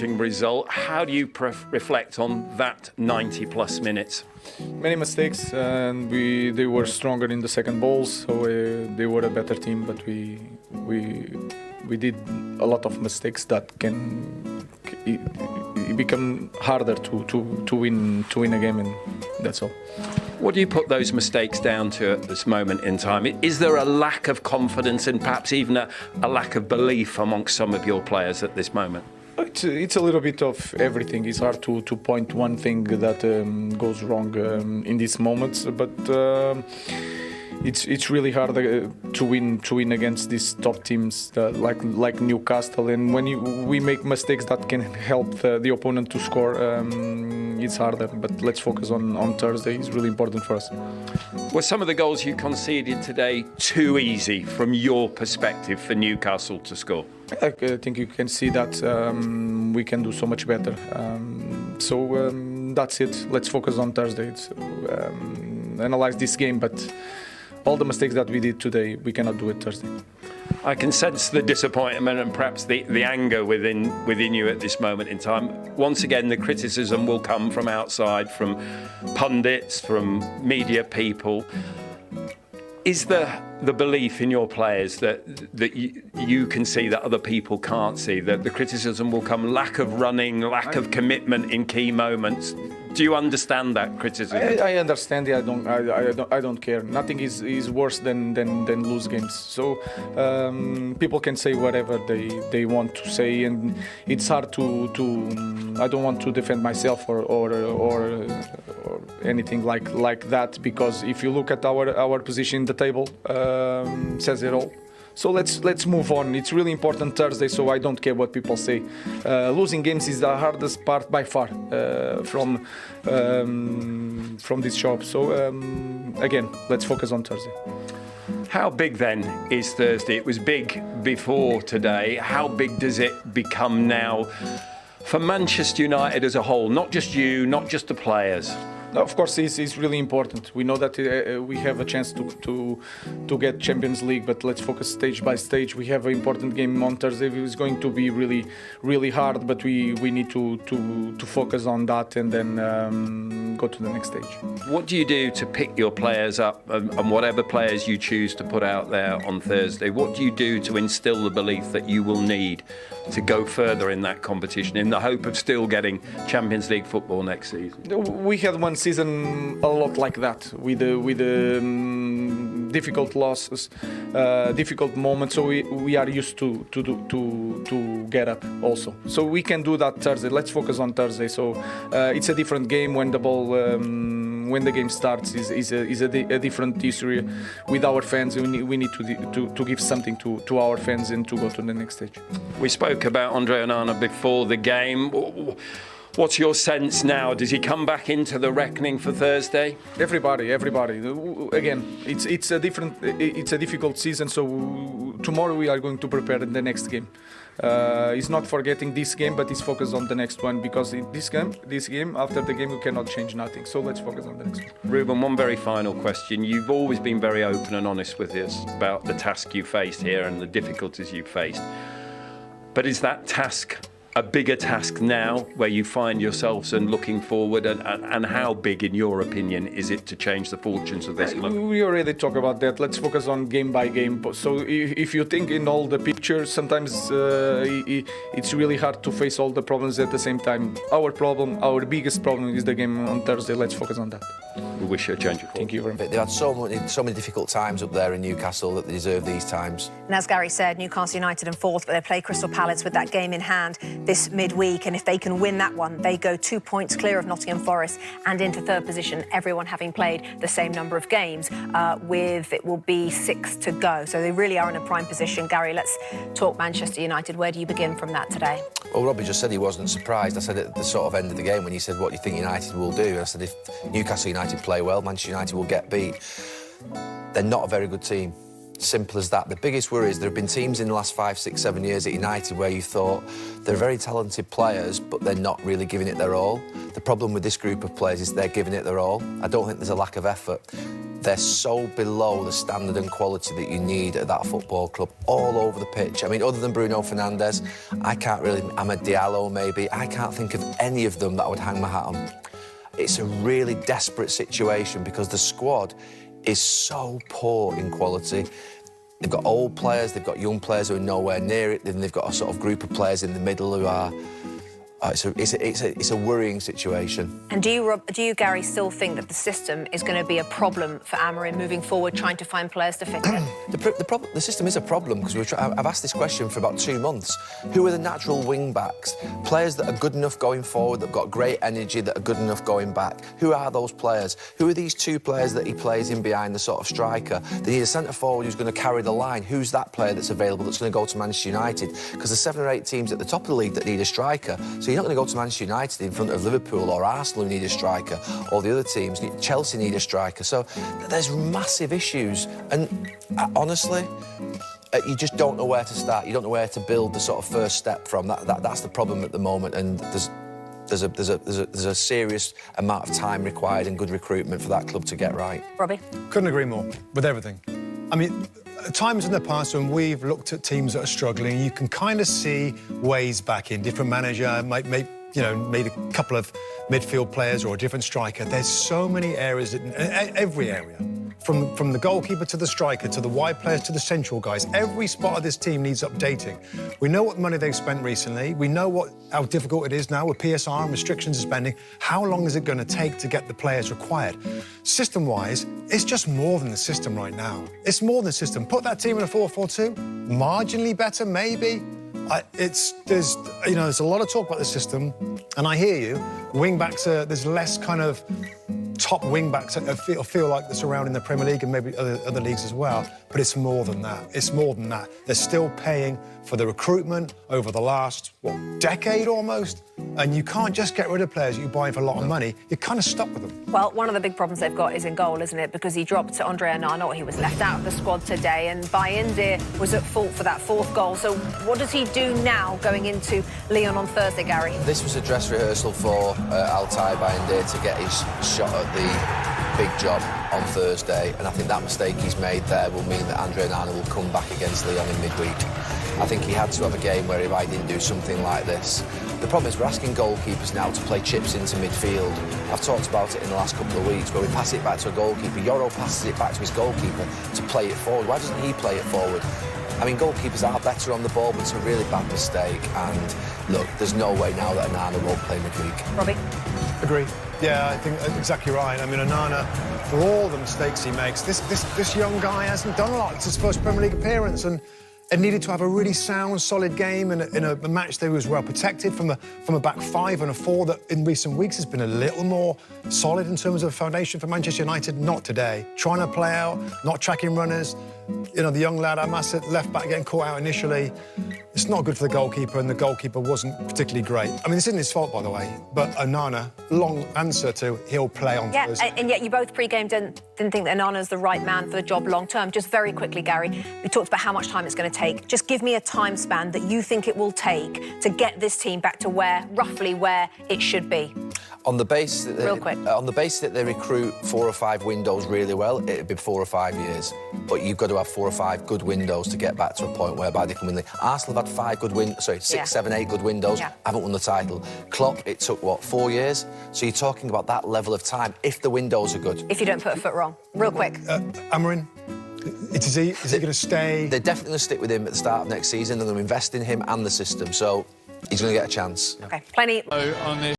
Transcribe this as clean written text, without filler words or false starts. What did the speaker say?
result. How do you reflect on that 90-plus minutes? Many mistakes, and they were stronger in the second balls, so they were a better team. But we did a lot of mistakes that it become harder to win a game, and that's all. What do you put those mistakes down to at this moment in time? Is there a lack of confidence and perhaps even a lack of belief amongst some of your players at this moment? It's a little bit of everything. It's hard to point one thing that goes wrong in these moments, but it's really hard to win against these top teams like Newcastle. And when we make mistakes that can help the opponent to score, it's harder. But let's focus on Thursday. It's really important for us. Were some of the goals you conceded today too easy from your perspective for Newcastle to score? I think you can see that we can do so much better. So that's it. Let's focus on Thursday. Analyze this game, but all the mistakes that we did today, we cannot do it Thursday. I can sense the disappointment and perhaps the anger within you at this moment in time. Once again, the criticism will come from outside, from pundits, from media people. Is the belief in your players that you can see that other people can't see, that the criticism will come, lack of running, lack of commitment in key moments? Do you understand that criticism? I understand it. I don't care. Nothing is worse than lose games. So people can say whatever they want to say, and it's hard to I don't want to defend myself or anything like that, because if you look at our position in the table, says it all. So let's move on. It's really important Thursday, so I don't care what people say. Losing games is the hardest part by far from this job. So again, let's focus on Thursday. How big then is Thursday? It was big before today. How big does it become now for Manchester United as a whole? Not just you, not just the players. Of course, it's really important. We know that we have a chance to get Champions League, but let's focus stage by stage. We have an important game on Thursday. It's going to be really, really hard, but we need to focus on that and then go to the next stage. What do you do to pick your players up, and whatever players you choose to put out there on Thursday? What do you do to instill the belief that you will need to go further in that competition in the hope of still getting Champions League football next season? We had one season a lot like that, with difficult losses, difficult moments. So we are used to get up also. So we can do that Thursday. Let's focus on Thursday. So it's a different game when the ball. When the game starts is a different history with our fans. We need to give something to our fans and to go to the next stage. We spoke about Andre Onana before the game. What's your sense now? Does he come back into the reckoning for Thursday? Everybody. Again, it's a difficult season. So tomorrow we are going to prepare the next game. He's not forgetting this game, but he's focused on the next one, because in this game, after the game, you cannot change nothing. So let's focus on the next one. Ruben, one very final question. You've always been very open and honest with us about the task you faced here and the difficulties you faced. But is that task a bigger task now, where you find yourselves and looking forward, and how big, in your opinion, is it to change the fortunes of this club? We already talked about that. Let's focus on game by game. So if you think in all the pictures, sometimes it's really hard to face all the problems at the same time. Our biggest problem is the game on Thursday. Let's focus on that. We wish you a change of course. Thank you very much. They had so many difficult times up there in Newcastle that they deserve these times. And as Gary said, Newcastle United in fourth, but they play Crystal Palace with that game in hand this midweek, and if they can win that one, they go 2 points clear of Nottingham Forest and into third position, everyone having played the same number of games, it will be 6 to go. So they really are in a prime position. Gary, let's talk Manchester United. Where do you begin from that today? Well, Robbie just said he wasn't surprised. I said at the sort of end of the game when he said, what do you think United will do? And I said, if Newcastle United play well, Manchester United will get beat. They're not a very good team. Simple as that. The biggest worry is there have been teams in the last 5, 6, 7 years at United where you thought they're very talented players, but they're not really giving it their all. The problem with this group of players is they're giving it their all. I don't think there's a lack of effort. they're so below the standard and quality that you need at that football club, all over the pitch. I mean, other than Bruno Fernandes, Amad Diallo maybe, I can't think of any of them that I would hang my hat on. It's a really desperate situation because the squad is so poor in quality. They've got old players, they've got young players who are nowhere near it, then they've got a sort of group of players in the middle who are... It's a worrying situation. And do you, Gary, still think that the system is going to be a problem for Amorim moving forward, trying to find players to fit in? The system is a problem because I've asked this question for about 2 months. Who are the natural wing-backs? Players that are good enough going forward, that have got great energy, that are good enough going back. Who are those players? Who are these 2 players that he plays in behind the sort of striker? They need a centre-forward who's going to carry the line. Who's that player that's available that's going to go to Manchester United? Because there's 7 or 8 teams at the top of the league that need a striker. So you're not going to go to Manchester United in front of Liverpool or Arsenal who need a striker, or the other teams. Chelsea need a striker. So there's massive issues. And honestly, you just don't know where to start. You don't know where to build the sort of first step from. That's the problem at the moment. And there's a serious amount of time required and good recruitment for that club to get right. Robbie? Couldn't agree more with everything. I mean, times in the past when we've looked at teams that are struggling, you can kind of see ways back in. Different manager might make, made a couple of midfield players or a different striker. There's so many areas, every area, from the goalkeeper to the striker, to the wide players, to the central guys. Every spot of this team needs updating. We know what money they've spent recently. We know how difficult it is now with PSR and restrictions of spending. How long is it going to take to get the players required? System-wise, it's just more than the system right now. It's more than the system. Put that team in a 4-4-2, marginally better, maybe. There's a lot of talk about the system, and I hear you. Wing-backs, there's less kind of top wing-backs that feel like they're surrounding the Premier League and maybe other leagues as well, but it's more than that. It's more than that. They're still paying for the recruitment over the last, decade almost? And you can't just get rid of players you buy for a lot of money. You're kind of stuck with them. Well, one of the big problems they've got is in goal, isn't it? Because he dropped to Andre Onana, or he was left out of the squad today, and Bayindir was at fault for that 4th goal. So what does he do now going into Lyon on Thursday, Gary? This was a dress rehearsal for Altay Bayindir to get his shot at the big job on Thursday, and I think that mistake he's made there will mean that Andre Onana will come back against Lyon in midweek. I think he had to have a game where he didn't do something like this. The problem is we're asking goalkeepers now to play chips into midfield. I've talked about it in the last couple of weeks where we pass it back to a goalkeeper. Yoro passes it back to his goalkeeper to play it forward. Why doesn't he play it forward? I mean, goalkeepers are better on the ball, but it's a really bad mistake. And look, there's no way now that Onana won't play midweek. Robbie? Agree. Yeah, I think exactly right. I mean, Onana, for all the mistakes he makes, this young guy hasn't done a lot. It's his first Premier League appearance, and it needed to have a really sound, solid game in a match that was well protected from a back 5 and a 4 that in recent weeks has been a little more solid in terms of foundation for Manchester United. Not today. Trying to play out, not tracking runners. The young lad, Amas, at left back, getting caught out initially. It's not good for the goalkeeper, and the goalkeeper wasn't particularly great. I mean, this isn't his fault, by the way, but Onana, long answer to he'll play on Thursday. And yet you both pre-game didn't think that Onana's the right man for the job long-term. Just very quickly, Gary, we talked about how much time it's going to take. Just give me a time span that you think it will take to get this team back to roughly where it should be. On the basis that Real quick. On the basis that they recruit 4 or 5 windows really well, it'd be 4 or 5 years. But you've got to have 4 or 5 good windows to get back to a point whereby they can win the... Arsenal have had 5 good windows, 6, 7, 8 good windows, haven't won the title. Klopp, it took, 4 years? So you're talking about that level of time, if the windows are good. If you don't put a foot wrong. Real quick. Amorim, is he going to stay? They're definitely going to stick with him at the start of next season. They're going to invest in him and the system, so he's going to get a chance. OK, plenty... On this.